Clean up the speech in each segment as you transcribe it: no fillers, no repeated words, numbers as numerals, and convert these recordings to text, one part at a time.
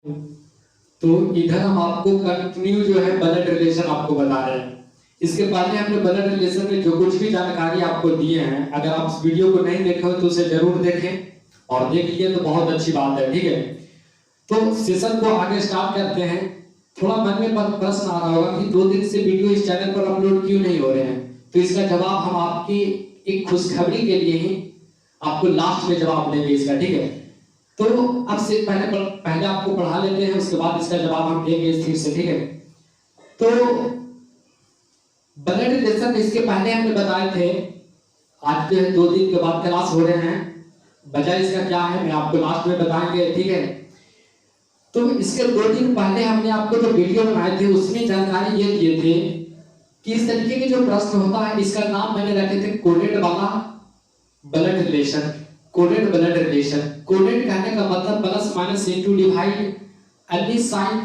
तो इधर हम आपको कंटिन्यू जो है ब्लड रिलेशन आपको बता रहे हैं। इसके पहले हमने ब्लड रिलेशन में जो कुछ भी जानकारी आपको दिए हैं, अगर आप इस वीडियो को नहीं देखे हो तो उसे जरूर देखें और देख लिए तो बहुत अच्छी बात है, ठीक है। तो सेशन को आगे स्टार्ट करते हैं। थोड़ा मन में प्रश्न आ रहा होगा कि 2 दिन से वीडियो इस चैनल पर अपलोड क्यों नहीं हो रहे हैं, तो इसका जवाब हम आपकी एक खुशखबरी के लिए ही आपको लास्ट में जवाब देंगे इसका, ठीक है। तो अब से पहले आपको पढ़ा लेते हैं, उसके बाद इसका जवाब हम देंगे फिर से, ठीक है। तो ब्लड रिलेशन इसके पहले हमने बताए थे, आज के 2 दिन के बाद क्लास हो रहे हैं, वजह इसका क्या है मैं आपको लास्ट में बताएंगे, ठीक है। तो इसके 2 दिन पहले हमने आपको जो वीडियो बनाए थे उसमें जानकारी ये दिए थे कि इस तरीके के जो प्रश्न होता है इसका नाम मैंने रखे थे कोडेड वाला blood relation. Coded blood relation, coded कहने का मतलब प्लस माइनस इनटू डिवाइड अन्य साइन,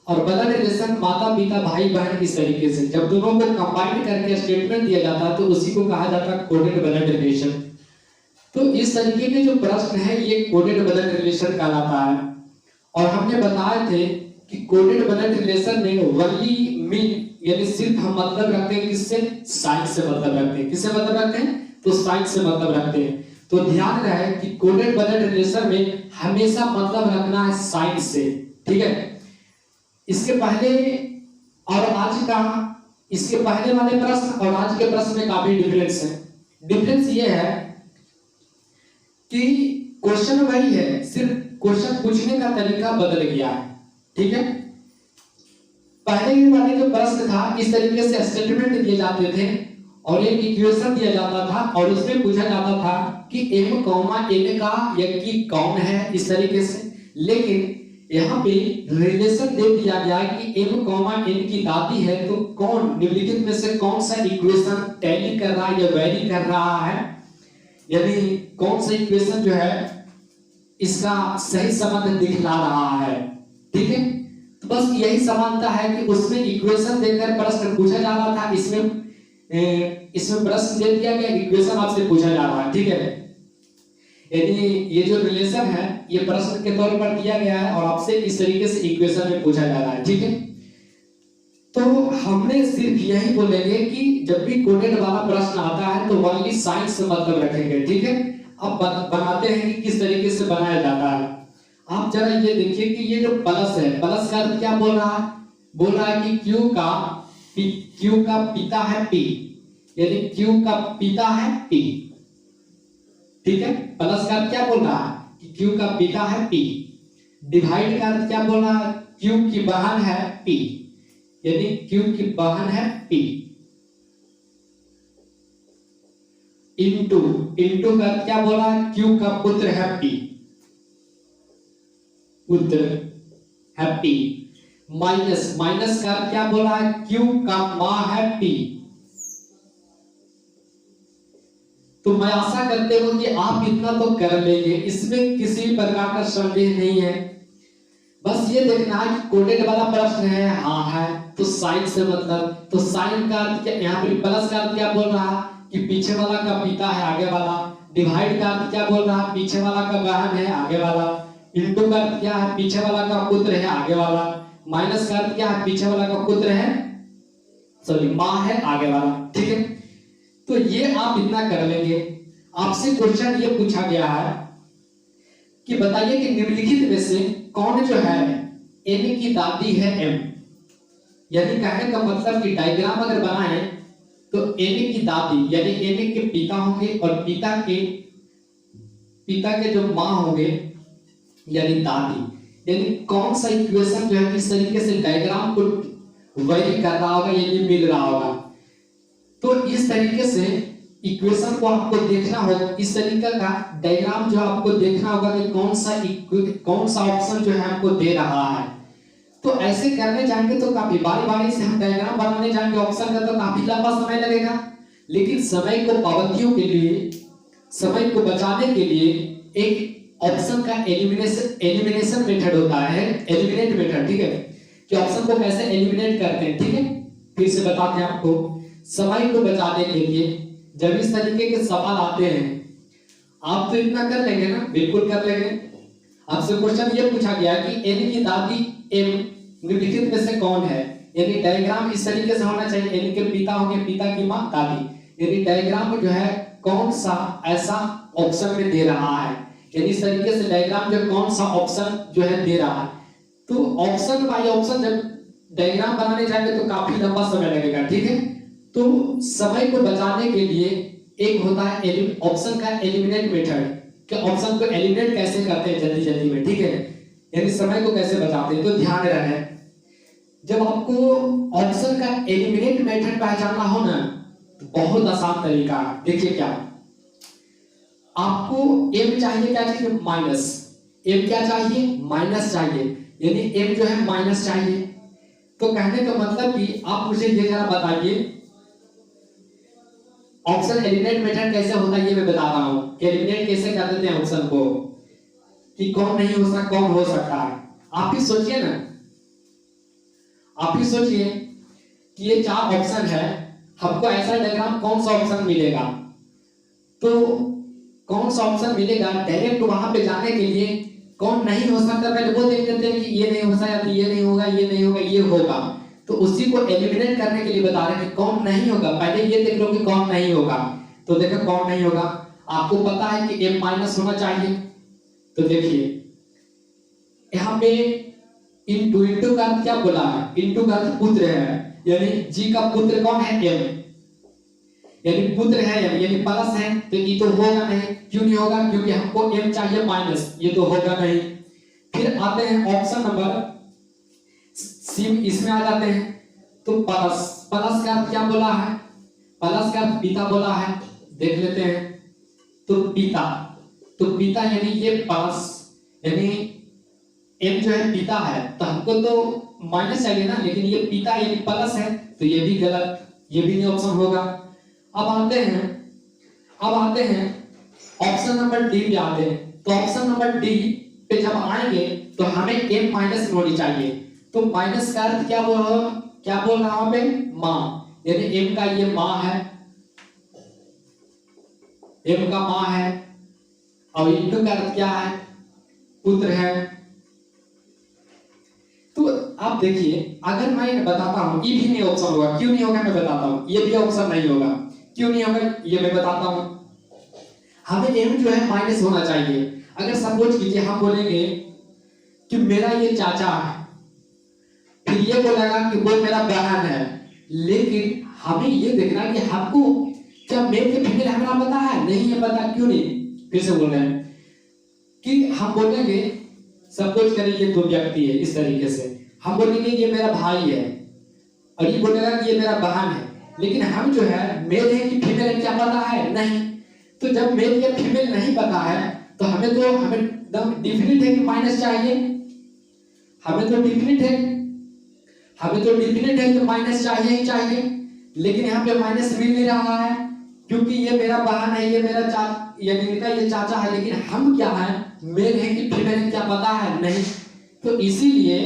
और ब्लड रिलेशन माता पिता भाई बहन इस तरीके से जब दोनों को कंबाइंड करके स्टेटमेंट दिया जाता है तो उसी को कहा जाता है कोडेड ब्लड रिलेशन। तो इस तरीके के जो प्रश्न है ये कोडेड ब्लड रिलेशन कहलाता है। और हमने बताए थे कि कोडेड ब्लड रिलेशन में ओनली मीन यानी सिर्फ हम मतलब रखते हैं किससे, साइन से मतलब रखते हैं। किससे मतलब रखते हैं, तो साइन से मतलब रखते हैं। तो ध्यान रहे कि कोडेड ब्लड रिलेशन में हमेशा मतलब रखना है साइन से, ठीक है। इसके पहले और आज का, इसके पहले वाले प्रश्न और आज के प्रश्न में काफी डिफरेंस है। डिफरेंस ये है कि क्वेश्चन वही है, सिर्फ क्वेश्चन पूछने का तरीका बदल गया है, ठीक है। पहले वाले जो प्रश्न था इस तरीके से स्टेटमेंट दिए जाते थे और एक इक्वेशन दिया जाता था और उसमें पूछा जाता था कि m कॉमा n का यज्ञ कौन है, इस तरीके से। लेकिन यहाँ पे रिलेशन दे दिया गया कि m कॉमा n की दादी है तो कौन निम्नलिखित में से कौन सा इक्वेशन टैली कर रहा है या वेरी कर रहा है, यानी कौन सा इक्वेशन जो है इसका सही संबंध दिखला रहा है, ठीक है। तो बस यही समानता है कि उसमें इक्वेशन देकर प्रश्न पूछा जा रहा था, इसमें प्रश्न दे दिया गया, इक्वेशन आपसे पूछा जा रहा है, ठीक है। यानी ये जो रिलेशन है ये प्रश्न के तौर पर दिया गया है और आपसे इस तरीके से इक्वेशन में पूछा जा रहा है, ठीक है। तो हमने सिर्फ यही बोलेंगे कि जब भी कोडेड वाला प्रश्न आता है तो ओनली साइन से मतलब रखेंगे, ठीक है। अब बनाते हैं कि किस तरीके से बनाया जाता है। आप जरा ये देखिए कि ये जो प्लस है, प्लस का अर्थ क्या बोल रहा है, बोल रहा है कि Q का पिता है P, यानी Q का पिता है P, ठीक है। प्लस का अर्थ क्या बोल रहा है कि Q का पिता है P। डिवाइड का अर्थ क्या बोल रहा है, Q की बहन है P, यानी Q की बहन है P। इंटू का क्या बोला, Q का पुत्र है P, पुत्र है P। माइनस का क्या बोला, Q का मां है P। तो मैं आशा करते हूं कि आप इतना तो कर लेंगे, इसमें किसी प्रकार का संदेह नहीं है। बस ये देखना है कि कोडेड वाला प्रश्न है, हाँ है तो साइन से मतलब, तो साइन का अर्थ क्या, यहाँ पे प्लस का अर्थ क्या बोल रहा है कि पीछे वाला का पिता है आगे वाला। डिवाइड का अर्थ क्या बोल रहा है, पीछे वाला का बहन है आगे वाला। इंटू का अर्थ क्या है, पीछे वाला का पुत्र है आगे वाला। माइनस का अर्थ क्या है, पीछे वाला का पुत्र है, सॉरी मां है आगे वाला, ठीक है। तो ये आप इतना कर लेंगे। आपसे क्वेश्चन ये पूछा गया है कि बताइए कि निम्नलिखित में से कौन जो है n की दादी है m, यानी कहने का मतलब कि डायग्राम अगर बनाए तो n की दादी यानी n के पिता होंगे और पिता के जो मां होंगे यानी दादी, यानी कौन सा इक्वेशन जो है इस तरीके से डायग्राम को वेरी कर रहा होगा, यानी मिल रहा होगा। तो इस तरीके से इक्वेशन को आपको देखना होगा, इस तरीके का डायग्राम जो आपको देखना होगा कि कौन सा ऑप्शन जो है आपको दे रहा है। तो ऐसे करने जाएंगे तो काफी बारी से हम डायग्राम बनाने जाएंगे ऑप्शन का तो काफी लंबा समय लगेगा। लेकिन समय को पाबंदियों के लिए, समय को बचाने के लिए एक ऑप्शन का एलिमिनेशन मेथड होता है, एलिमिनेट मेथड, ठीक है। कि ऑप्शन को कैसे एलिमिनेट करते हैं, ठीक है। फिर से बताते हैं आपको, समय को बचाने के लिए जब इस तरीके के सवाल आते हैं आप तो इतना कर लेंगे ना, बिल्कुल कर लेंगे। आपसे क्वेश्चन ये पूछा गया कि एन की दादी एम निम्नलिखित में से कौन है, यानी डायग्राम इस तरीके से होना चाहिए, एन के पिता होंगे, पिता की माँ दादी, यानी डायग्राम जो है कौन सा ऐसा ऑप्शन में दे रहा है, यानी इस तरीके से डायग्राम जो कौन सा ऑप्शन जो है दे रहा है। तो ऑप्शन बाय ऑप्शन जब डायग्राम बनाने जाएंगे तो काफी लंबा समय लगेगा, ठीक है। तो समय को बचाने के लिए एक होता है ऑप्शन का एलिमिनेट मेथड, कि ऑप्शन को एलिमिनेट कैसे करते हैं जल्दी जल्दी में, ठीक है, यानी समय को कैसे बचाते हैं। तो ध्यान रहे जब आपको ऑप्शन का एलिमिनेट मेथड पहचानना हो ना तो बहुत आसान तरीका है। देखिए क्या आपको एम चाहिए, क्या चाहिए, माइनस, एम क्या चाहिए, माइनस चाहिए, यानी एम जो है माइनस चाहिए। तो कहने का मतलब कि आप मुझे ये जरा बताइए ऑप्शन एलिमिनेट मेथड कैसे होता है, ये मैं बता रहा हूं कि एलिमिनेट कैसे कर देते हैं ऑप्शन को, कि कौन नहीं हो सकता, कौन हो सकता है। आप ही सोचिए ना, आप ही सोचिए कि ये 4 ऑप्शन है, हमको ऐसा डायग्राम कौन सा ऑप्शन मिलेगा, तो कौन सा ऑप्शन मिलेगा, डायरेक्ट वहां पे जाने के लिए कौन नहीं हो सकता पहले वो देख लेते हैं कि ये नहीं हो सकता, ये नहीं होगा, ये नहीं होगा, ये होगा, तो उसी को एलिमिनेट करने के लिए बता रहे हैं कि कौन नहीं होगा। पहले ये देख लो कि कौन नहीं होगा, तो देखो कौन नहीं होगा। आपको पता है कि m माइनस होना चाहिए, तो देखिए यहाँ पे इंटू का अर्थ क्या बोला है, इंटू का अर्थ पुत्र है, यानी जी का पुत्र कौन है, m, यानी पुत्र है m, यानी प्लस है, तो ये तो होगा नहीं। क्यों नहीं होगा, क्योंकि हमको m चाहिए माइनस, ये तो होगा नहीं। फिर आते हैं ऑप्शन नंबर सी, इसमें आ जाते हैं, तो प्लस, प्लस का अर्थ क्या बोला है, प्लस का अर्थ पिता बोला है, देख लेते हैं, तो पिता, तो पिता यानी ये प्लस, यानी m जो है पिता है, तो हमको तो माइनस चाहिए ना, लेकिन ये पिता यानी प्लस है, तो ये भी गलत, ये भी नहीं ऑप्शन होगा। अब आते हैं ऑप्शन नंबर डी पे आते हैं, तो ऑप्शन नंबर डी पे जब आएंगे तो हमें m माइनस होनी चाहिए, तो माइनस का अर्थ क्या बोल रहा हूं पे, माँ, यानी m का ये माँ है, m का माँ है, और इंटू का अर्थ क्या है, पुत्र है। तो आप देखिए अगर मैं बताता हूं ये भी नहीं ऑप्शन होगा, क्यों नहीं होगा मैं बताता हूं, ये भी ऑप्शन नहीं होगा, क्यों नहीं होगा ये मैं बताता हूं। हमें m जो है माइनस होना चाहिए। अगर सपोज कीजिए हम बोलेंगे कि मेरा ये चाचा है, फिर ये बोलेगा कि वो मेरा बहन है, लेकिन हमें ये देखना कि हमको क्या मेल के फीमेल हमें पता है, नहीं है पता, क्यों नहीं। फिर से बोल रहे हैं कि हम बोलेंगे सपोज करें ये 2 व्यक्ति है, इस तरीके से हम बोलेंगे ये मेरा भाई है और ये बोलेगा कि ये मेरा बहन है, लेकिन हम जो है मेल है कि फीमेल है क्या पता है, नहीं। तो जब मेल या फीमेल नहीं पता है तो हमें एकदम डिफिनिट है कि माइनस चाहिए, हमें तो डिफिनिट है कि माइनस चाहिए ही चाहिए, लेकिन यहाँ पे माइनस मिल नहीं रहा है, क्योंकि ये मेरा बहन है, ये मेरा यानी इनका ये चाचा है, लेकिन हम क्या है, मेल है कि फीमेल है क्या पता है, नहीं। तो इसीलिए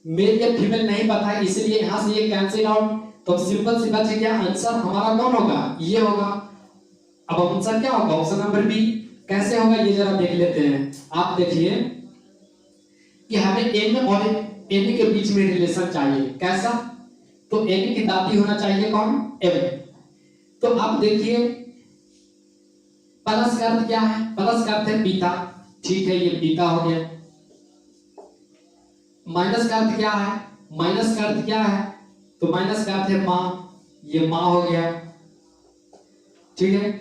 मेल या फीमेल नहीं पता है, इसीलिए यहाँ से ये कैंसिल आउट, तो सिंपल सी बात है क्या आंसर हमारा कौन होगा, ये होगा। अब आंसर क्या होगा, ऑप्शन नंबर बी। कैसे होगा ये जरा देख लेते हैं। आप देखिए कि हमें m और n के बीच में रिलेशन चाहिए, कैसा, तो n की दादी होना चाहिए कौन, m। तो आप देखिए प्लस का अर्थ क्या है, प्लस का अर्थ है पिता, ठीक है ये पिता हो गया। माइनस का अर्थ क्या है, माइनस का अर्थ क्या है, तो माइनस का अर्थ है माँ, ये माँ हो गया, ठीक है।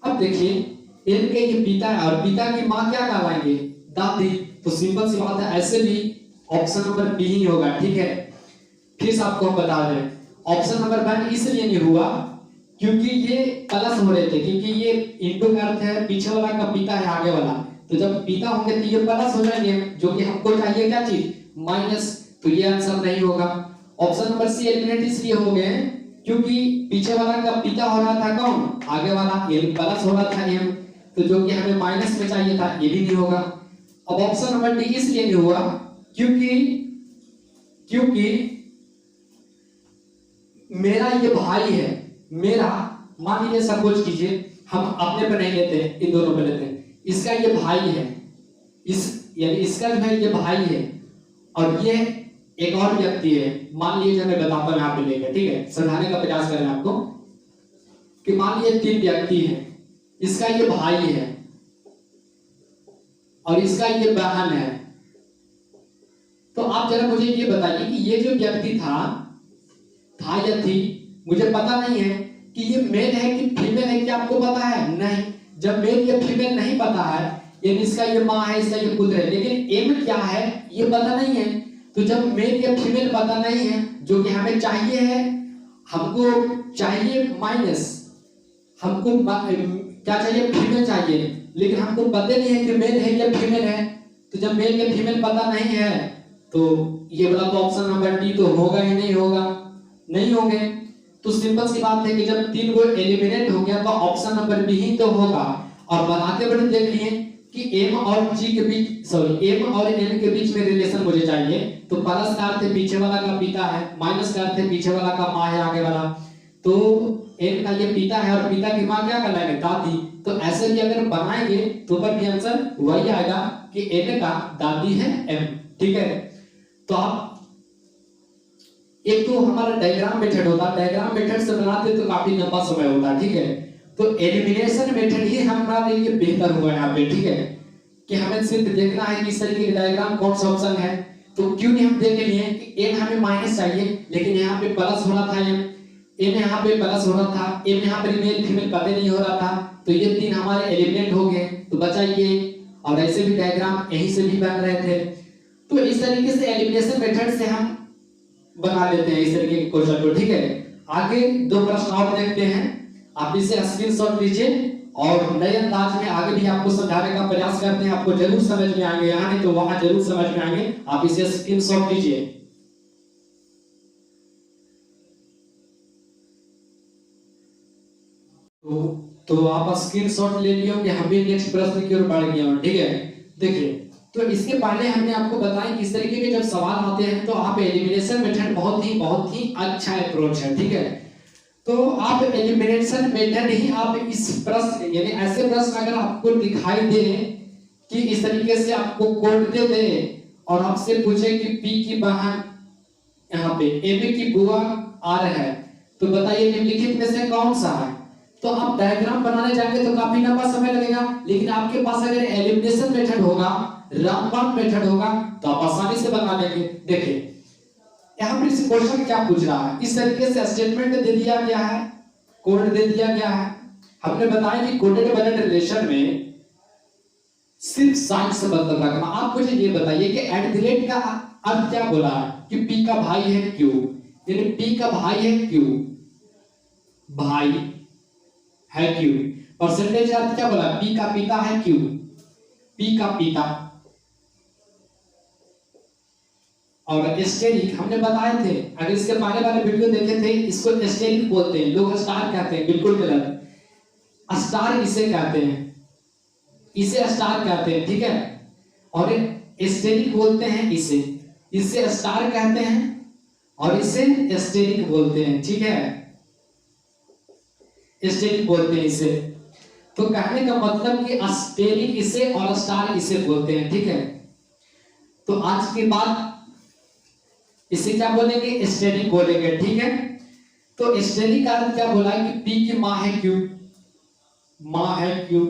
अब देखिए n के ये पिता है और पिता की माँ क्या कहलाएंगे, दादी, तो सिंपल सी बात है, ऐसे भी ऑप्शन नंबर बी ही होगा, ठीक है। फिर से आपको हम बता दें ऑप्शन नंबर वन इसलिए नहीं हुआ क्योंकि ये प्लस हो रहे थे, क्योंकि ये इंटू का अर्थ है पीछे वाला का पिता है आगे वाला, तो जब पिता होंगे तो ये प्लस हो जाएंगे, जो कि हमको चाहिए क्या चीज, माइनस, तो ये आंसर नहीं होगा। ऑप्शन नंबर सी एलिमिनेट इसलिए हो गए क्योंकि पीछे वाला का पिता हो रहा था कौन, आगे वाला, ये प्लस हो रहा था m, तो जो कि हमें माइनस में चाहिए था, ये भी नहीं होगा। अब ऑप्शन नंबर डी इसलिए नहीं हुआ क्योंकि मेरा ये भाई है, मेरा, मान लीजिए सपोज कीजिए हम अपने पे नहीं लेते, इन दोनों पे लेते हैं, इसका ये भाई है, यानी इसका जो है ये भाई है और ये एक और व्यक्ति है, मान लीजिए मैं बताता हूं यहाँ पे लेकर, ठीक है, समझाने का प्रयास करें आपको कि मान लीजिए 3 व्यक्ति है, इसका ये भाई है और इसका ये बहन है। तो आप जरा मुझे ये बताइए कि ये जो व्यक्ति था या थी, मुझे पता नहीं है कि ये मेल है कि फीमेल है, क्या आपको पता है? नहीं। जब मेल या फीमेल नहीं पता है, यानी इसका ये माँ है, इसका ये पुत्र है, लेकिन एम क्या है ये पता नहीं है। तो जब मेल या फीमेल पता नहीं है, जो कि हमें चाहिए है, हमको चाहिए माइनस, हमको क्या चाहिए? फीमेल चाहिए, लेकिन हमको पता नहीं है कि मेल है या फीमेल है। तो जब मेल या फीमेल पता नहीं है तो ये वाला तो ऑप्शन नंबर डी तो होगा ही नहीं, होगा नहीं होंगे। तो सिंपल सी बात है कि जब 3 को एलिमिनेट हो गया तो ऑप्शन नंबर बी ही तो होगा। और बनाते बड़े देख लिए कि एम और जी के बीच, सॉरी एम और एन के बीच में रिलेशन मुझे चाहिए। तो प्लस का अर्थ पीछे वाला का पिता है, माइनस का अर्थ पीछे वाला का माँ है, आगे वाला। तो एन का ये पिता है और पिता की माँ क्या कहलाएगी? दादी। तो ऐसे भी अगर बनाएंगे तो ऊपर भी आंसर वही आएगा कि एन का दादी है एम, ठीक है। तो आप एक तो हमारा डायग्राम मेथड होता है, डायग्राम मेथड से बनाते तो काफी लंबा समय होता है, ठीक है। तो एलिमिनेशन मेथड ही हमारे लिए बेहतर हुआ यहाँ पे, ठीक है, कि हमें सिर्फ देखना है कि इस तरीके के डायग्राम कौन सा ऑप्शन है। तो क्यों नहीं हम देख लिए कि एन हमें माइनस चाहिए, लेकिन यहाँ पे प्लस हो रहा था, एन यहाँ पे प्लस हो रहा था, एन यहाँ पे मेल फीमेल पता नहीं हो रहा था। तो ये 3 हमारे एलिमिनेट हो गए, तो बचा ये। और ऐसे भी डायग्राम यहीं से भी बन रहे थे। तो इस तरीके से एलिमिनेशन मेथड से हम बना लेते हैं इस तरीके के क्वेश्चन को, ठीक है। आगे 2 प्रश्न और देखते हैं, आप इसे स्क्रीनशॉट लीजिए और नए अंदाज में आगे भी आपको समझाने का प्रयास करते हैं। आपको जरूर समझ में आएंगे, यहाँ नहीं तो वहां जरूर समझ में आएंगे। आप इसे स्क्रीनशॉट लीजिए। तो आप स्क्रीनशॉट ले लियो कि हम भी नेक्स्ट प्रश्न की ओर बढ़ गए हैं, ठीक है। देखिए, तो इसके पहले हमने आपको बताया कि इस तरीके के जब सवाल आते हैं तो आप एलिमिनेशन मेथड बहुत ही अच्छा अप्रोच है, ठीक है। तो आप एलिमिनेशन मेथड ही आप इस प्रश्न, यानी ऐसे प्रश्न अगर आपको दिखाई दे कि इस तरीके से आपको कोड दे दे और आपसे पूछे कि पी की बहन यहाँ पे एबी की बुआ आर है, तो बताइए निम्नलिखित में से कौन सा है। तो आप डायग्राम बनाने जाएंगे तो काफी लंबा समय लगेगा, लेकिन आपके पास अगर एलिमिनेशन मेथड होगा, रामबाण मेथड होगा, तो आप आसानी से बना लेंगे। देखिए यहाँ पर इस क्वेश्चन क्या पूछ रहा है, इस तरीके से स्टेटमेंट दे दिया गया है, कोड दे दिया गया है। हमने बताया कि कोडेड वर्ड रिलेशन में सिर्फ साइन से मतलब रखना। आप मुझे ये बताइए कि एट द रेट का अर्थ क्या बोला है कि पी का भाई है क्यू, यानी पी का भाई है क्यू, भाई है क्यू। परसेंटेज अर्थ क्या बोला? पी का पिता है क्यू, पी का पिता। और एस्टेरिक हमने बताए थे, अगर इसके पहले वाले वीडियो देखे थे, इसको एस्टेरिक बोलते हैं, लोग स्टार कहते हैं, बिल्कुल गलत। स्टार इसे कहते हैं, इसे स्टार कहते हैं, ठीक है। और एस्टेरिक बोलते हैं इसे, इसे स्टार कहते हैं और इसे एस्टेरिक बोलते हैं, ठीक है, एस्टेरिक बोलते हैं इसे। तो कहने का मतलब कि एस्टेरिक इसे और स्टार इसे बोलते हैं, ठीक है। तो आज के बाद इसे क्या बोलेंगे? एस्टेरिक बोलेंगे, ठीक है। तो एस्टेरिक का अर्थ क्या बोला है कि पी की माँ है क्यू, माँ है क्यू,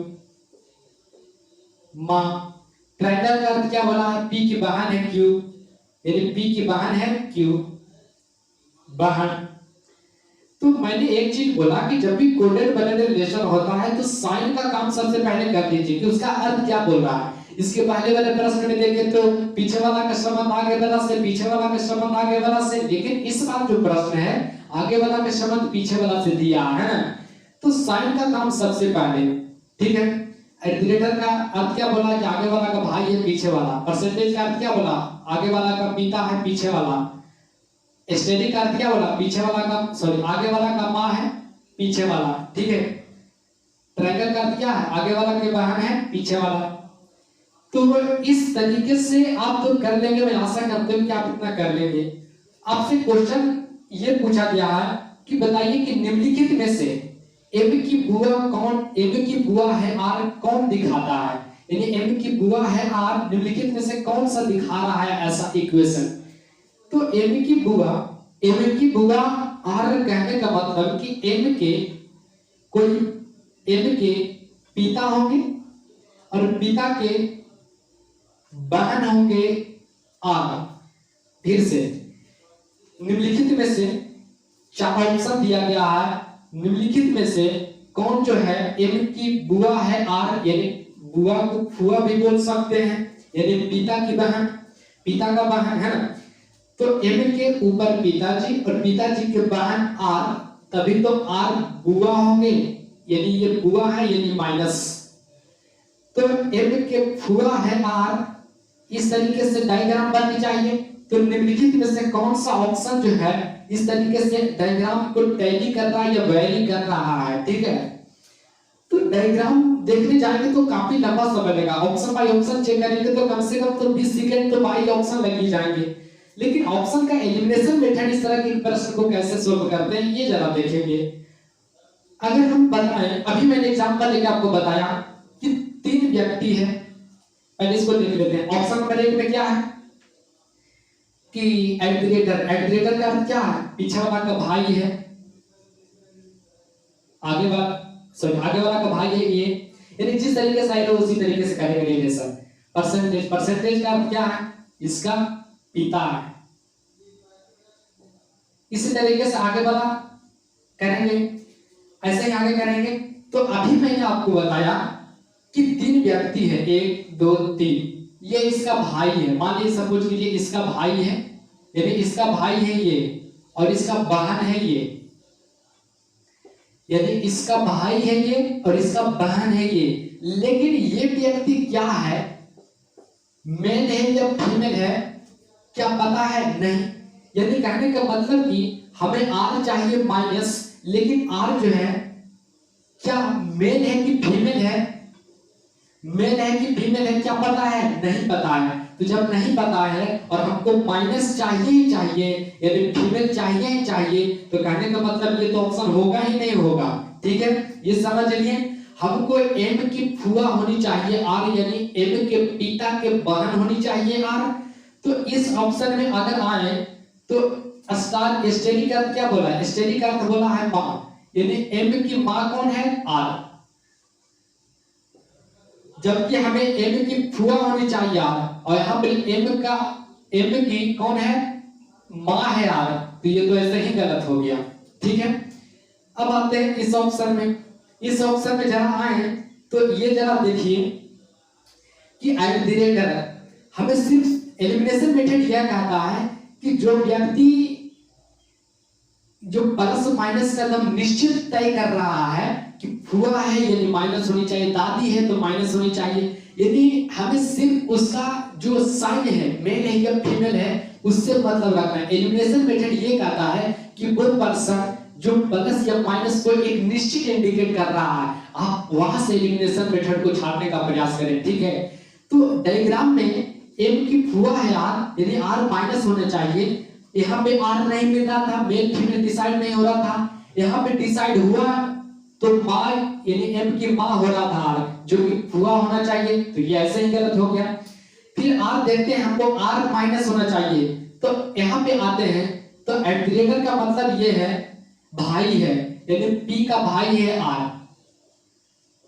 माँ। ट्रायंगल का अर्थ क्या बोला है? पी की बहन है क्यू, यानी पी की बहन है क्यू, बहन। तो मैंने एक चीज बोला कि जब भी कोडेड वर्ड रिलेशन होता है तो साइन का काम सबसे पहले कर लीजिए कि उसका अर्थ क्या बोल रहा है। इसके पहले वाले प्रश्न में देखें तो पीछे वाला का संबंध आगे वाला से, पीछे वाला का संबंध आगे वाला से, लेकिन इस बार जो प्रश्न है आगे वाला का संबंध पीछे वाला से दिया है, तो साइन का काम सबसे पहले, ठीक है। एडिटर का अर्थ क्या बोला कि आगे वाला का भाई है पीछे वाला। परसेंटेज का अर्थ क्या बोला? आगे वाला का पिता है पीछे वाला। एस्टेरिक का अर्थ क्या बोला? पीछे वाला का, सॉरी आगे वाला का माँ है पीछे वाला, ठीक है। ट्रायंगल का अर्थ क्या है? आगे वाला की बहन है पीछे वाला। तो इस तरीके से आप तो कर लेंगे, मैं आशा करता हूं कि आप इतना कर लेंगे। आपसे क्वेश्चन ये पूछा गया है कि बताइए कि निम्नलिखित में से एबी की बुआ कौन, एबी की बुआ है आर कौन दिखाता है, यानी एम की बुआ है आर, निम्नलिखित में से कौन सा दिखा रहा है ऐसा इक्वेशन। तो एम की बुआ आर कहने का मतलब कि एम के पिता होंगे और पिता के बहन होंगे आर। फिर से निम्नलिखित में से चार ऑप्शन दिया गया है, निम्नलिखित में से कौन जो है एम की बुआ है आर, यानी बुआ को फुआ भी बोल सकते हैं, यानी पिता की बहन, पिता का बहन है ना। तो एम के ऊपर पिताजी और पिताजी के बहन आर, तभी तो आर बुआ होंगे, यानी ये बुआ है यानी माइनस। तो एम के फुआ है आर, इस तरीके से डायग्राम बननी चाहिए। तो निम्नलिखित में से कौन सा ऑप्शन जो है इस तरीके से डायग्राम को टैली कर रहा है या वैरी कर रहा है, ठीक है। तो डायग्राम देखने जाएंगे तो काफी लंबा समय लगेगा, ऑप्शन बाय ऑप्शन चेक करेंगे तो कम से कम तो 20 सेकंड तो बाई ऑप्शन लग ही जाएंगे। लेकिन ऑप्शन का एलिमिनेशन मेथड इस तरह के प्रश्न को कैसे सोल्व करते हैं ये जरा देखेंगे। अगर हम बताएं, अभी मैंने एग्जांपल लेके आपको बताया कि 3 व्यक्ति है, पहले इसको देख लेते हैं। ऑप्शन नंबर 1 में क्या है कि एग्रीगेटर का अर्थ क्या है, पीछे वाला का भाई है, आगे वाला का भाई है ये, यानी जिस तरीके से आएगा उसी तरीके से करेंगे रिलेशन। परसेंटेज का अर्थ क्या है, इसका पिता है, इसी तरीके से आगे वाला करेंगे, ऐसे ही आगे करेंगे। तो अभी मैंने आपको बताया कि 3 व्यक्ति है, 1 2 3, ये इसका भाई है, मान लीजिए सपोज कीजिए इसका भाई है, यानी इसका भाई है ये और इसका बहन है ये, यानी इसका भाई है ये और इसका बहन है ये। लेकिन ये व्यक्ति क्या है, मेल है या फीमेल है, क्या पता है नहीं। यानी कहने का मतलब कि हमें आर चाहिए माइनस, लेकिन आर जो है क्या मेल है कि फीमेल है, मेल है कि फीमेल है क्या पता है, नहीं पता है। तो जब नहीं पता है और हमको माइनस चाहिए ही चाहिए, यदि फीमेल चाहिए ही चाहिए, तो कहने का मतलब ये तो ऑप्शन होगा ही नहीं होगा, ठीक है। ये समझ लिए, हमको एम की फुआ होनी चाहिए आर, यानी एम के पिता के बहन होनी चाहिए आर। तो इस ऑप्शन में अगर आए तो स्टार स्टेरी का क्या बोला है, स्टेरी का अर्थ बोला है माँ, यानी एम की माँ कौन है आर, जबकि हमें एम की फुआ होनी चाहिए आर, और यहाँ पे एम की कौन है माँ है आर, तो ये तो ऐसे ही गलत हो गया, ठीक है। अब आते हैं इस ऑप्शन में, इस ऑप्शन में जरा आए तो ये जरा देखिए कि एग्रीगेटर हमें सिर्फ एलिमिनेशन मेथड यह कहता है कि जो व्यक्ति जो प्लस माइनस का एकदम निश्चित तय कर रहा है कि फुआ है यानी माइनस होनी चाहिए, दादी है तो माइनस होनी चाहिए, यदि हमें सिर्फ उसका जो साइन है मेल है या फीमेल है उससे मतलब रखना है। एलिमिनेशन मेथड ये कहता है कि वो पर्सन जो प्लस या माइनस को एक निश्चित इंडिकेट कर रहा है, आप वहां से एलिमिनेशन मेथड को छाड़ने का प्रयास करें, ठीक है। तो डायग्राम में एम की फुआ है आर, यानी आर माइनस होना चाहिए, यहाँ पे आर नहीं मिल रहा था, मेल फीमेल डिसाइड नहीं हो रहा था, यहाँ पे डिसाइड हुआ तो माँ यानी एम की माँ हो रहा था आर, जो कि फुआ होना चाहिए, तो ये ऐसे ही गलत हो गया। फिर आर देखते हैं, हमको आर माइनस होना चाहिए, तो यहाँ पे आते हैं तो एग्रीगेटर का मतलब ये है भाई है, यानी पी का भाई है आर,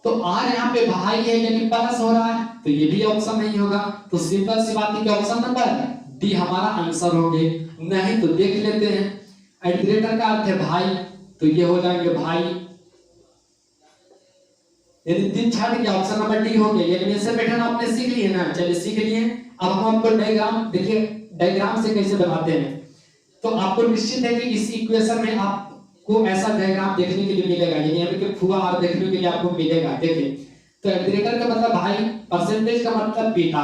तो आर यहाँ पे भाई है यानी प्लस हो रहा है, तो ये भी ऑप्शन नहीं होगा। तो सिंपल सी बात है कि ऑप्शन नंबर डी हमारा आंसर होंगे। नहीं तो देख लेते हैं, एग्रीगेटर का अर्थ है भाई, तो ये हो जाएंगे भाई, यदि 3 छाड़ गया ऑप्शन नंबर डी हो गया। एलिमिनेशन मेथड आपने सीख लिए ना, चलिए सीख लिए। अब हम आपको डायग्राम देखिए, डायग्राम से कैसे बनाते हैं, तो आपको निश्चित है कि इस इक्वेशन में आपको ऐसा डायग्राम देखने के लिए मिलेगा, यानी कि फुआ आर देखने के लिए आपको मिलेगा। देखिए तो एग्रीगेटर का मतलब भाई, परसेंटेज का मतलब पिता,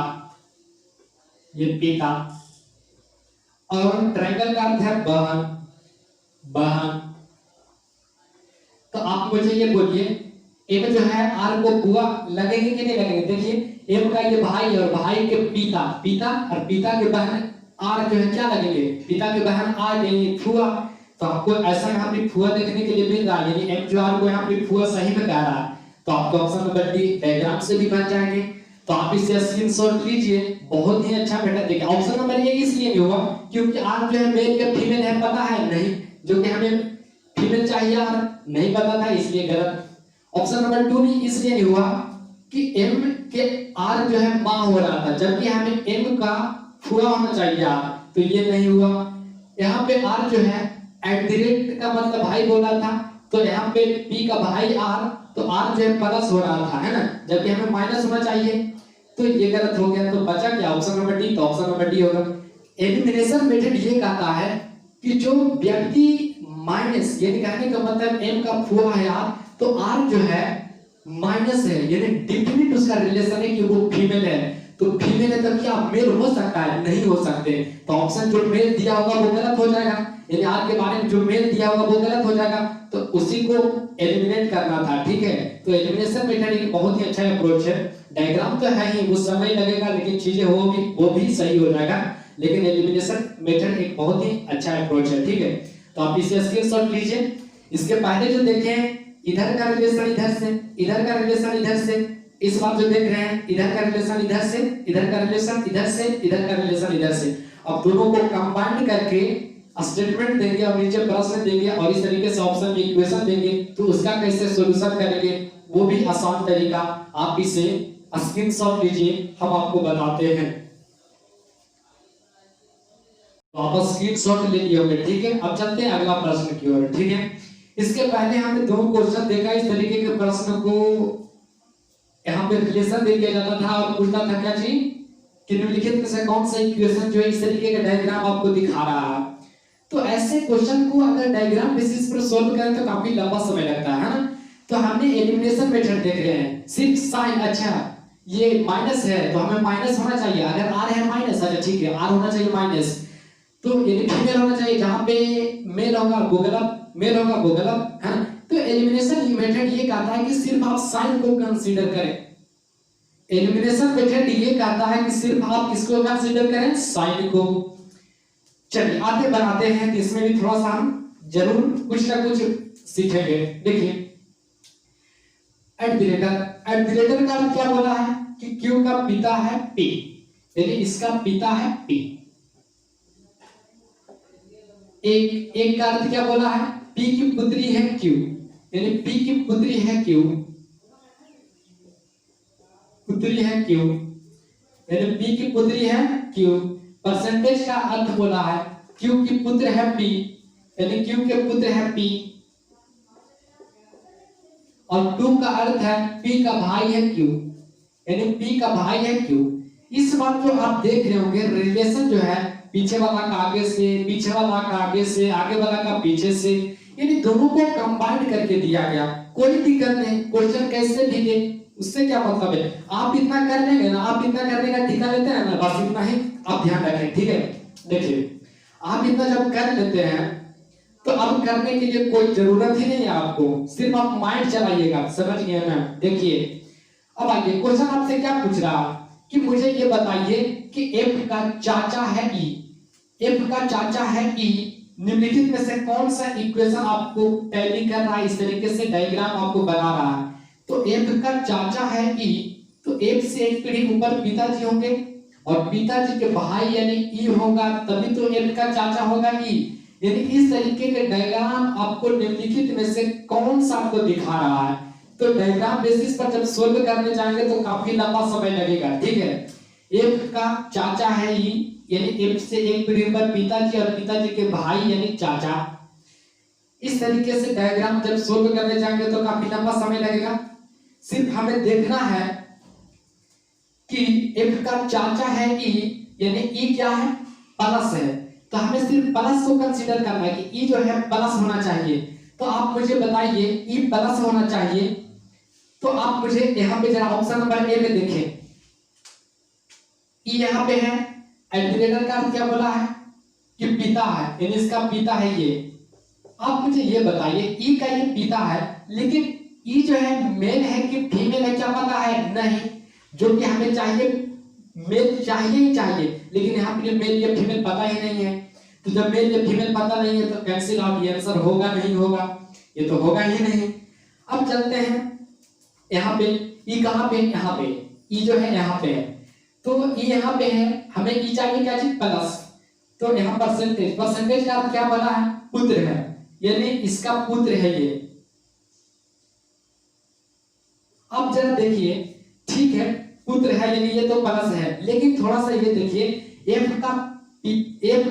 ये पिता, और ट्रायंगल का अर्थ है बहन, बहन। तो आप मुझे ये बोलिए एम जो है आर को बुआ लगेंगे कि नहीं लगेंगे। देखिए एम का ये भाई और भाई के पिता, पिता और पिता के बहन आर जो है क्या लगेंगे, पिता के बहन आर यानी फुआ। तो आपको ऐसा यहाँ पे फुआ देखने के लिए मिल रहा है, यानी एम जो आर को यहाँ पे फुआ सही में कह रहा है, तो आपको ऑप्शन नंबर डी डायग्राम से भी बन जाएंगे। तो आप इसे स्क्रीनशॉट लीजिए, बहुत ही अच्छा मेथड। देखिए ऑप्शन नंबर ए इसलिए नहीं हुआ क्योंकि आर जो है मेल या फीमेल है पता है नहीं, जो कि हमें फीमेल चाहिए आर नहीं पता था इसलिए गलत। ऑप्शन नंबर 2 नहीं इसलिए नहीं हुआ कि एम के आर जो है माँ हो रहा था, जबकि हमें एम का फुआ होना चाहिए आर, तो ये नहीं हुआ। यहाँ पे आर जो है @ का मतलब भाई बोला था, तो यहाँ पे पी का भाई आर, तो आर जो है प्लस हो रहा था, है ना, जबकि हमें माइनस होना चाहिए, तो ये गलत हो गया। तो बचा क्या? Option number D. तो ऑप्शन नंबर डी होगा। एलिमिनेशन मेथड ये कहता है कि जो व्यक्ति माइनस, यानी कहने का मतलब एम का फुआ है आर, तो आर जो है माइनस है, यानी डिफिनिट उसका रिलेशन है कि वो फीमेल है। तो फीमेल है तो क्या मेल हो सकता है? नहीं हो सकते। तो ऑप्शन जो मेल दिया होगा वो गलत हो जाएगा, यानी आर के बारे में जो मेल दिया होगा वो गलत हो जाएगा, तो उसी को एलिमिनेट करना था, ठीक है। तो एलिमिनेशन मेथड एक बहुत ही अच्छा अप्रोच है। डायग्राम तो है ही, वो समय लगेगा लेकिन चीजें होगी वो भी सही हो जाएगा, लेकिन एलिमिनेशन मेथड एक बहुत ही अच्छा अप्रोच है, ठीक है। तो आप इसे स्क्रीनशॉट लीजिए। इसके पहले जो देखें इधर का रिलेशन इधर से, इधर का रिलेशन इधर से, इस बार जो देख रहे हैं इधर का रिलेशन इधर से, इधर का रिलेशन इधर से, इधर का रिलेशन इधर से, अब दोनों को कंबाइन करके स्टेटमेंट देंगे और नीचे प्रश्न देंगे और इस तरीके से ऑप्शन में इक्वेशन देंगे, तो उसका कैसे सॉल्यूशन करेंगे वो भी आसान तरीका। आप इसे स्क्रीनशॉट लीजिए, हम आपको बताते हैं। तो आप स्क्रीनशॉट ले लिए होंगे, ठीक है। अब चलते हैं अगला प्रश्न की ओर, ठीक है। इसके पहले हमने दो क्वेश्चन देखा, इस तरीके के प्रश्न को यहाँ पे रिलेशन दे दिया जाता था और पूछता था क्या चीज कि निम्नलिखित में से कौन सा इक्वेशन जो है इस तरीके का डायग्राम आपको दिखा रहा है। तो ऐसे क्वेश्चन को अगर डायग्राम बेसिस पर सॉल्व करें तो काफी लंबा समय लगता है ना। तो हमने एलिमिनेशन मेथड देख रहे हैं, सिर्फ साइन, अच्छा ये माइनस है तो हमें माइनस होना चाहिए, अगर आर है माइनस, अच्छा ठीक है आर होना चाहिए माइनस, तो ये फीमेल होना चाहिए, जहां पे मेल होगा वो गलत, मेल होगा वो गलत, है। तो एलिमिनेशन मेथड ये कहता है कि सिर्फ आप साइन को कंसीडर करें। एलिमिनेशन मेथड ये कहता है कि सिर्फ आप किसको कंसीडर करें? साइन को। चलिए आगे बढ़ाते हैं, तो इसमें भी थोड़ा सा हम जरूर कुछ ना कुछ सीखेंगे। देखिए एट का क्या बोला है कि क्यू का पिता है पी, यानी इसका पिता है पी। एक का अर्थ क्या बोला है? पी की पुत्री है क्यू, यानी पी की पुत्री है क्यू, पुत्री है क्यू, यानी पी की पुत्री है क्यू। परसेंटेज का अर्थ बोला है क्यू की पुत्र है पी, यानी क्यू के पुत्र है पी। और 2 का अर्थ है पी का भाई है क्यू, यानी पी का भाई है क्यू। इस बार जो आप देख रहे होंगे रिलेशन जो है पीछे वाला का आगे से, पीछे वाला का आगे से, आगे वाला का पीछे से, यानी दोनों को कंबाइन करके दिया गया। कोई दिक्कत नहीं, क्वेश्चन कैसे भी दे उससे क्या मतलब है, आप इतना कर लेंगे ना, आप इतना करने का ठेका लेते हैं ना, बस इतना ही आप ध्यान रखें, ठीक है। देखिए आप इतना जब कर लेते हैं तो अब करने के लिए कोई जरूरत ही नहीं है आपको, सिर्फ आप माइंड चलाइएगा, समझ गए ना। देखिए अब आइए, क्वेश्चन आपसे क्या पूछ रहा कि मुझे ये बताइए कि f का चाचा है e, f का चाचा है e, निम्नलिखित में से कौन सा इक्वेशन आपको टैली कर रहा है, इस तरीके से डायग्राम आपको बना रहा है। तो f का चाचा है e, तो f से एक पीढ़ी ऊपर पिताजी होंगे और पिताजी के भाई यानी e होगा, तभी तो f का चाचा होगा e। यानी इस तरीके के डायग्राम आपको निम्नलिखित में से कौन सा आपको दिखा रहा है। तो डायग्राम बेसिस पर जब सोल्व करने जाएंगे तो काफी लंबा समय लगेगा, ठीक है। f का चाचा है e, यानी f से एक पीढ़ी ऊपर पिताजी और पिताजी के भाई यानी चाचा। इस तरीके से डायग्राम जब सोल्व करने जाएंगे तो काफी लंबा समय लगेगा। सिर्फ हमें देखना है कि f का चाचा है e, यानी e क्या है? प्लस है, तो हमें सिर्फ प्लस को कंसीडर करना है कि e जो है प्लस होना चाहिए। तो आप मुझे बताइए e प्लस होना चाहिए, तो आप मुझे यहाँ पे जरा ऑप्शन नंबर ए में देखें, e यहाँ पे है, एल्टरनेटर का क्या बोला है कि पिता है, यानी इसका पिता है ये। आप मुझे ये बताइए e का ये पिता है, लेकिन e जो है मेल है कि फीमेल है क्या पता है? नहीं, जो कि हमें चाहिए मेल चाहिए ही चाहिए, लेकिन यहाँ पे मेल या फीमेल पता ही नहीं है। तो जब मेल या फीमेल पता नहीं है तो कैंसिल आउट, ये आंसर होगा नहीं होगा, ये तो होगा ही नहीं। अब चलते हैं यहाँ पे, ई कहाँ पे? यहाँ पे ई जो है यहाँ पे है, तो ई यहाँ पे है, हमें ई चाहिए क्या चीज प्लस, तो यहाँ परसेंटेज, परसेंटेज का अर्थ क्या बोला है, पुत्र है, यानी इसका पुत्र है ये। अब जरा देखिए, ठीक है पुत्र है यानी ये तो प्लस है, लेकिन थोड़ा सा ये देखिए एफ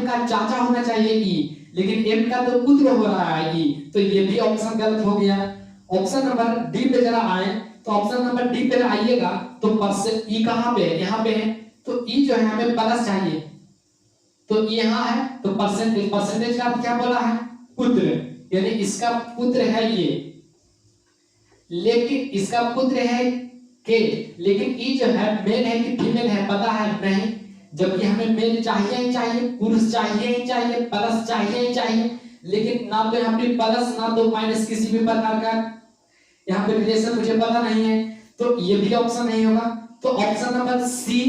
का चाचा होना चाहिए ई, लेकिन एफ का तो पुत्र हो रहा है ई, तो ये भी ऑप्शन गलत हो गया। ऑप्शन नंबर डी पे जरा आए, तो ऑप्शन नंबर डी पे आइएगा तो ई कहां पे है, यहाँ पे है, तो ई जो है हमें प्लस चाहिए, तो यहाँ है, तो परसेंटेज, परसेंटेज का क्या बोला है, पुत्र, यानी इसका पुत्र है ये, लेकिन इसका पुत्र है के, लेकिन ई जो है मेल है कि फीमेल है पता है नहीं, जबकि हमें मेल चाहिए ही चाहिए, पुरुष चाहिए ही चाहिए, प्लस चाहिए ही चाहिए, लेकिन ना तो यहाँ पे प्लस ना तो माइनस, किसी भी प्रकार का यहाँ पे रिलेशन मुझे पता नहीं है, तो ये भी ऑप्शन नहीं होगा। तो ऑप्शन नंबर सी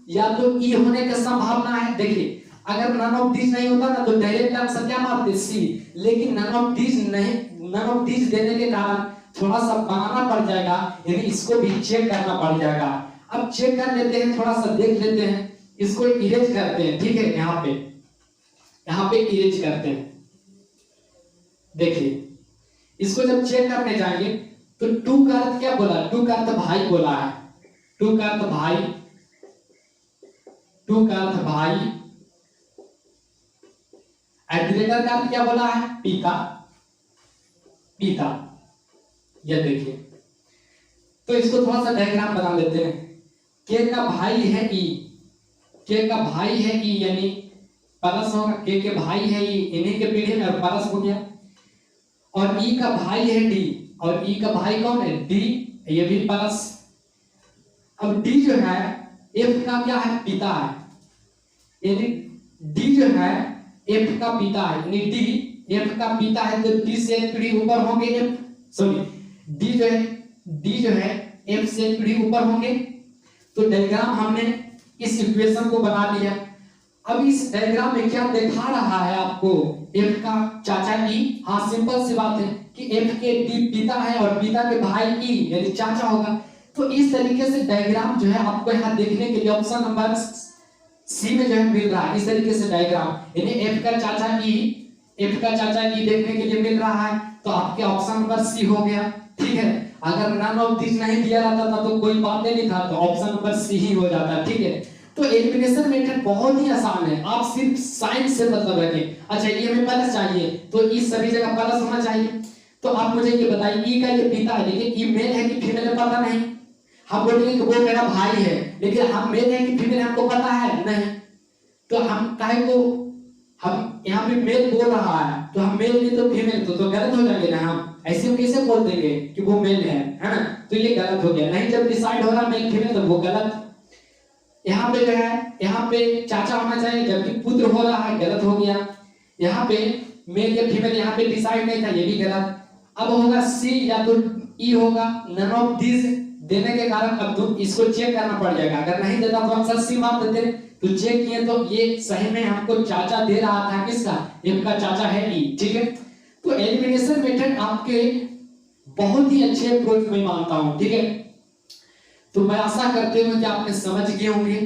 या तो ई होने की संभावना है। देखिए अगर नन ऑफ दीज नहीं होता ना तो डायरेक्ट आंसर क्या मारते, सी, लेकिन नन ऑफ दीज नहीं, नन ऑफ दीज देने के कारण थोड़ा सा बनाना पड़ जाएगा, यानी इसको भी चेक करना पड़ जाएगा। अब चेक कर लेते हैं, थोड़ा सा देख लेते हैं, इसको इरेज करते हैं, ठीक है, यहाँ पे इरेज करते हैं। देखिए इसको जब चेक करने जाएंगे तो टू का अर्थ क्या बोला, टू का अर्थ भाई बोला है, टू का अर्थ भाई, टू का अर्थ भाई, एग्रीगेटर का अर्थ क्या बोला है, पिता, पिता। ये देखिए, तो इसको थोड़ा सा डायग्राम बना लेते हैं। के का भाई है ई, के का भाई है ई, यानी प्लस होगा, के भाई है ई, इन्हीं के पीढ़ी में प्लस हो गया, और ई का भाई है डी, और ई का भाई कौन है, डी, ये भी प्लस। अब डी जो है एफ का क्या है, पिता है, यानी डी जो है एफ का पिता है, यानी डी एफ का पिता है, तो डी से पीढ़ी ऊपर होंगे एफ, सॉरी डी जो है एफ से पीढ़ी ऊपर होंगे। तो डायग्राम हमने इस इक्वेशन को बना लिया। अब इस डायग्राम में क्या दिखा रहा है आपको, एफ का चाचा ई, हाँ सिंपल सी बात है कि एफ के डी पिता है और पिता के भाई ई यानी चाचा होगा। तो इस तरीके से डायग्राम जो है आपको यहाँ देखने के लिए ऑप्शन नंबर सी में जो है मिल रहा है, इस तरीके से डायग्राम, यानी एफ का चाचा ई, एफ का चाचा ई देखने के लिए मिल रहा है, तो आपके ऑप्शन नंबर सी हो गया, ठीक है। अगर नन ऑफ दिस नहीं दिया रहता था तो कोई बात नहीं था, तो ऑप्शन नंबर सी ही हो जाता, ठीक है। तो एलिमिनेशन मेथड बहुत ही आसान है, आप सिर्फ साइन से मतलब रखें। अच्छा ये हमें प्लस चाहिए, तो इस सभी जगह प्लस होना चाहिए। तो आप मुझे ये बताइए, ई का ये पिता है, लेकिन ई मेल है कि फीमेल है पता नहीं, हम बोलेंगे कि वो मेरा भाई है, लेकिन हम मेल है कि फीमेल हमको पता है नहीं, तो हम काहे को, हम यहाँ पे मेल बोल रहा है तो हम मेल नहीं तो फीमेल, तो गलत हो जाएंगे ना, हम ऐसे कैसे बोल देंगे कि वो मेल है ना, तो ये गलत हो गया। नहीं जब डिसाइड हो रहा मेल फीमेल तो वो गलत। यहाँ पे जो है, यहाँ पे चाचा होना चाहिए जबकि पुत्र हो रहा है, गलत हो गया। यहाँ पे मेल या फीमेल यहाँ पे डिसाइड नहीं था, ये भी गलत। अब होगा सी या तो ई होगा, नन ऑफ दिस देने के कारण अब तो इसको चेक करना पड़ जाएगा, अगर नहीं देता तो आंसर सी मार देते, तो चेक किए तो ये सही में हमको चाचा दे रहा था, किसका, एफ का चाचा है ई, ठीक है। तो एलिमिनेशन मेथड आपके बहुत ही अच्छे अप्रोच में मानता हूं, ठीक है। तो मैं आशा करते हुए कि आपने समझ गए होंगे।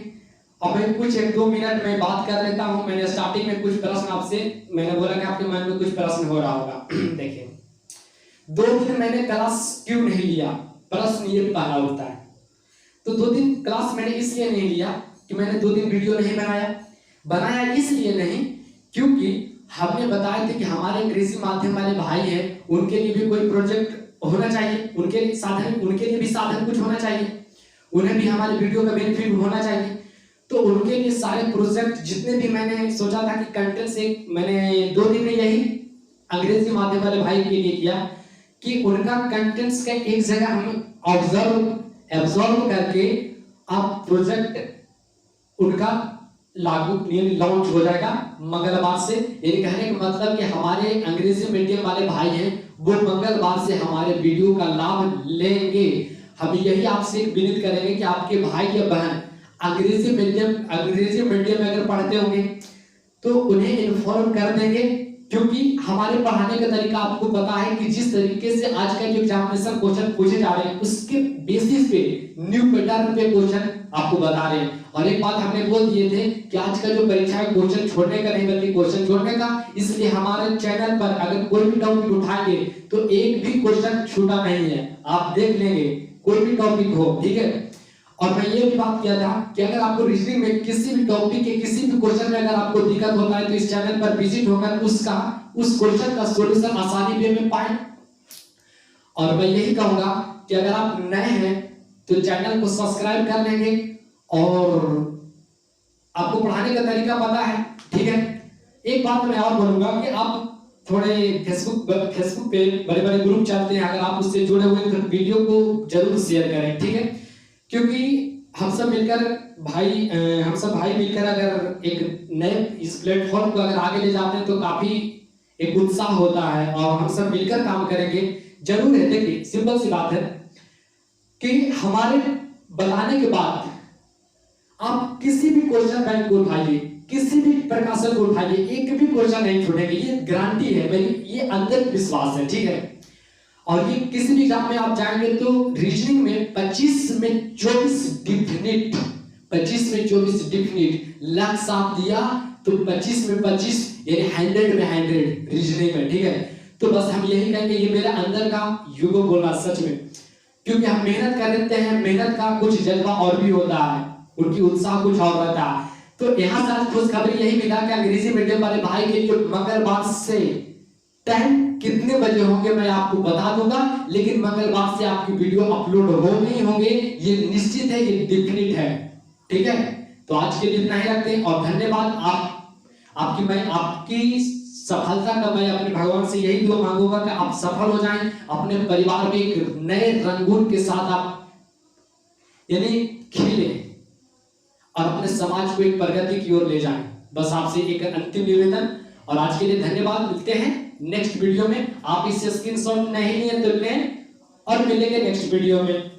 अब मैं कुछ 1-2 मिनट में बात कर लेता हूं। मैंने स्टार्टिंग में कुछ प्रश्न आपसे, मैंने बोला कि आपके मन में कुछ प्रश्न हो रहा होगा। देखिए 2 दिन मैंने क्लास क्यों नहीं लिया, प्रश्न ये पहला उठता है। तो 2 दिन क्लास मैंने इसलिए नहीं लिया कि मैंने 2 दिन वीडियो नहीं बनाया इसलिए नहीं, क्योंकि हमने बताया थे कि हमारे अंग्रेजी माध्यम वाले भाई हैं, उनके लिए भी कोई प्रोजेक्ट होना चाहिए, उनके लिए भी साधन कुछ होना चाहिए, उन्हें भी हमारे वीडियो का बेनिफिट होना चाहिए। तो उनके लिए सारे प्रोजेक्ट जितने भी मैंने सोचा था कि कंटेंट से, मैंने 2 दिन में यही अंग्रेजी माध्यम वाले भाई के लिए किया कि उनका कंटेंट्स का एक जगह हम ऑब्जर्व करके आप प्रोजेक्ट उनका लागू लॉन्च हो जाएगा मंगलवार से। यानी कहने का मतलब कि हमारे अंग्रेजी मीडियम वाले भाई हैं वो मंगलवार से हमारे वीडियो का लाभ लेंगे। हम यही आपसे विनती करेंगे कि आपके भाई या बहन अंग्रेजी मीडियम में अगर पढ़ते होंगे तो उन्हें इन्फॉर्म कर देंगे क्योंकि हमारे पढ़ाने का तरीका आपको पता है कि जिस तरीके से आज का जो एग्जामिनेशन क्वेश्चन पूछे जा रहे हैं उसके बेसिस पे न्यू पैटर्न पे क्वेश्चन आपको बता रहे हैं। और एक बात हमने बोल दिए थे कि आज का जो परीक्षा है क्वेश्चन छोड़ने का नहीं बल्कि क्वेश्चन जोड़ने का, इसलिए हमारे चैनल पर अगर कोई भी टॉपिक उठाएंगे तो एक भी क्वेश्चन छूटा नहीं है, आप देख लेंगे कोई भी टॉपिक हो, ठीक है। और मैं ये भी बात किया था कि अगर आपको रीजनिंग में किसी भी टॉपिक के किसी भी क्वेश्चन में अगर आपको दिक्कत होता है तो इस चैनल पर विजिट होकर उस क्वेश्चन का सॉल्यूशन आसानी वे में पाएं। और मैं यही कहूंगा कि अगर आप नए हैं तो चैनल को सब्सक्राइब कर लेंगे और आपको पढ़ाने का तरीका पता है, ठीक है। एक बात मैं और बोलूंगा कि आप थोड़े फेसबुक पे बड़े बड़े ग्रुप चलते हैं, अगर आप उससे जुड़े हुए तो वीडियो को जरूर शेयर करें, ठीक है। क्योंकि हम सब भाई मिलकर अगर एक नए इस प्लेटफॉर्म को अगर आगे ले जाते हैं तो काफी एक उत्साह होता है और हम सब मिलकर काम करेंगे जरूर है। देखिए सिंपल सी बात है कि हमारे बताने के बाद आप किसी भी क्वेश्चन बैंक को उठाइए, किसी भी प्रकाशन को उठाइए, एक भी क्वेश्चन नहीं छूटेंगे, ये गारंटी है, मेरी ये अंदर विश्वास है, ठीक है। और ये किसी भी एग्जाम में आप जाएंगे तो रीजनिंग में 25 में 24 डिफिनिट, 25 में 24 डिफिनिट लग साथ दिया तो 25 में 25 यानी 100 में 100 रीजनिंग में, ठीक है। तो बस हम यही कहेंगे, ये मेरे अंदर का युगो बोला सच में, क्योंकि हम मेहनत कर लेते हैं, मेहनत का कुछ जज्बा और भी होता है, उनकी उत्साह कुछ और रहता है। तो यहाँ से आज खुशखबरी यही मिला कि अंग्रेजी मीडियम वाले भाई के लिए मंगलवार से टाइम कितने बजे होंगे मैं आपको बता दूंगा, लेकिन मंगलवार से आपकी वीडियो अपलोड होंगे ही होंगे, ये निश्चित है, ये डेफिनेट है, ठीक है। तो आज के लिए इतना ही रखते हैं और धन्यवाद। आपकी सफलता का मैं अपने भगवान से यही दुआ मांगूंगा कि आप सफल हो जाएं, अपने परिवार में एक नए रंगून के साथ आप यानी खिले और अपने समाज को एक प्रगति की ओर ले जाएं। बस आपसे एक अंतिम निवेदन। और आज के लिए धन्यवाद, मिलते हैं नेक्स्ट वीडियो में। आप इससे स्क्रीनशॉट नहीं लिए तो लें और मिलेंगे नेक्स्ट वीडियो में।